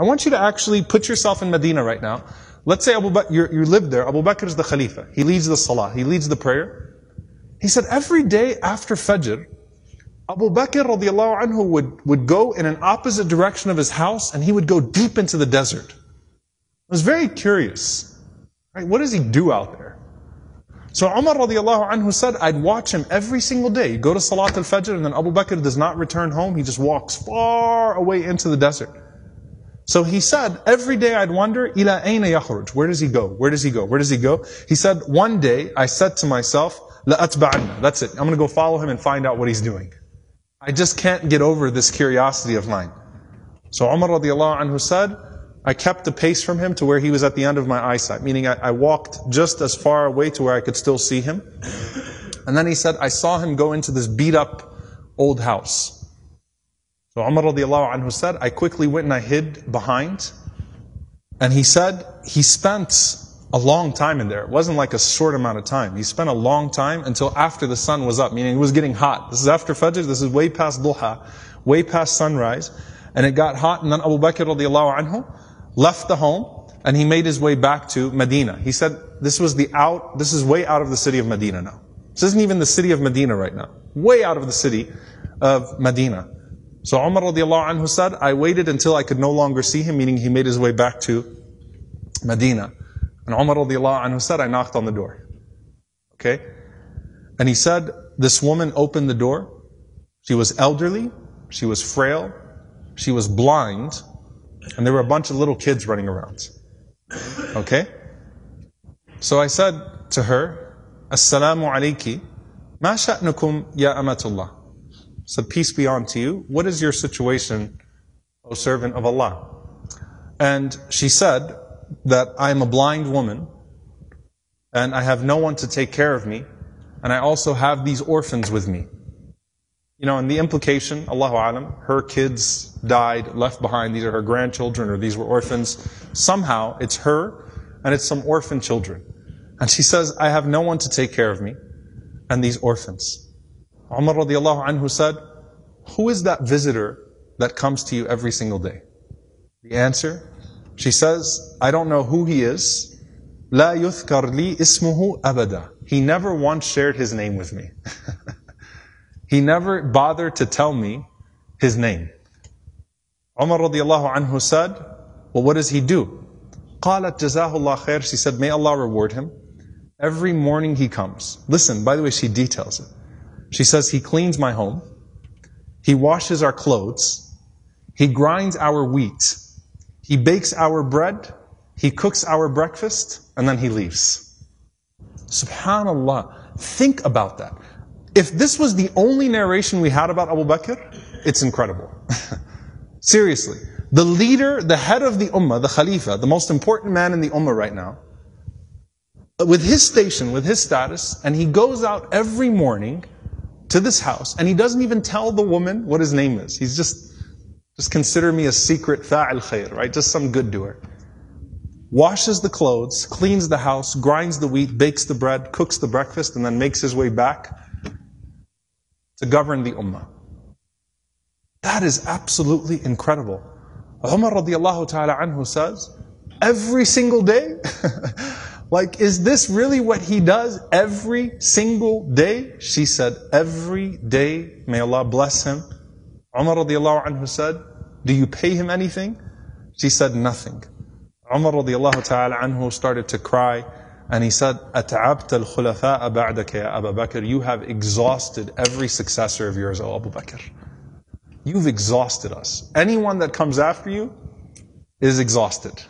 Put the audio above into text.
I want you to actually put yourself in Medina right now. Let's say Abu Bakr, you live there. Abu Bakr is the Khalifa. He leads the Salah. He leads the prayer. He said every day after Fajr, Abu Bakr radiallahu anhu would go in an opposite direction of his house, and he would go deep into the desert. I was very curious. Right? What does he do out there? So Umar radiallahu anhu said, I'd watch him every single day. Go to Salat al-Fajr, and then Abu Bakr does not return home. He just walks far away into the desert. So he said, every day I'd wonder, ila ayna yakhruj? Where does he go? Where does he go? Where does he go? He said, one day I said to myself, la atba'anna. That's it. I'm going to go follow him and find out what he's doing. I just can't get over this curiosity of mine. So Umar radiallahu anhu said, I kept the pace from him to where he was at the end of my eyesight, meaning I walked just as far away to where I could still see him. And then he said, I saw him go into this beat up old house. So Umar radiallahu anhu said, I quickly went and I hid behind. And he said, he spent a long time in there. It wasn't like a short amount of time. He spent a long time until after the sun was up, meaning it was getting hot. This is after Fajr, this is way past Duha, way past sunrise. And it got hot, and then Abu Bakr radiallahu anhu left the home, and he made his way back to Medina. He said, this is way out of the city of Medina now. This isn't even the city of Medina right now. Way out of the city of Medina. So Umar radiallahu anhu said, I waited until I could no longer see him, meaning he made his way back to Medina. And Umar radiallahu anhu said, I knocked on the door. Okay? And he said, this woman opened the door. She was elderly, she was frail, she was blind, and there were a bunch of little kids running around. Okay? So I said to her, Assalamu alayki, ma sha'nukum ya amatullah. I said, peace be unto you. What is your situation, O servant of Allah? And she said that I am a blind woman, and I have no one to take care of me, and I also have these orphans with me. You know, and the implication, Allahu Alam, her kids died, left behind, these are her grandchildren, or these were orphans. Somehow, it's her, and it's some orphan children. And she says, I have no one to take care of me, and these orphans. Umar radiallahu anhu said, who is that visitor that comes to you every single day? The answer, she says, I don't know who he is. La yuthkar li ismuhu abada. He never once shared his name with me. He never bothered to tell me his name. Umar radiallahu anhu said, well, what does he do? قالت جزاه الله خير. She said, may Allah reward him. Every morning he comes. Listen, by the way, she details it. She says, he cleans my home. He washes our clothes. He grinds our wheat. He bakes our bread. He cooks our breakfast. And then he leaves. Subhanallah. Think about that. If this was the only narration we had about Abu Bakr, it's incredible. Seriously. The leader, the head of the ummah, the khalifa, the most important man in the ummah right now, with his station, with his status, and he goes out every morning to this house, and he doesn't even tell the woman what his name is. He's just consider me a secret fa'il khair, right? Just some good doer. Washes the clothes, cleans the house, grinds the wheat, bakes the bread, cooks the breakfast, and then makes his way back to govern the ummah. That is absolutely incredible. Umar radiallahu ta'ala anhu says, every single day? Like, is this really what he does every single day? She said, every day, may Allah bless him. Umar radiallahu anhu said, do you pay him anything? She said, nothing. Umar radiallahu ta'ala anhu started to cry, and he said, أَتَعَبْتَ الْخُلَفَاءَ بَعْدَكَ يَا أَبَا بَكْرِ. You have exhausted every successor of yours, O Abu Bakr. You've exhausted us. Anyone that comes after you is exhausted.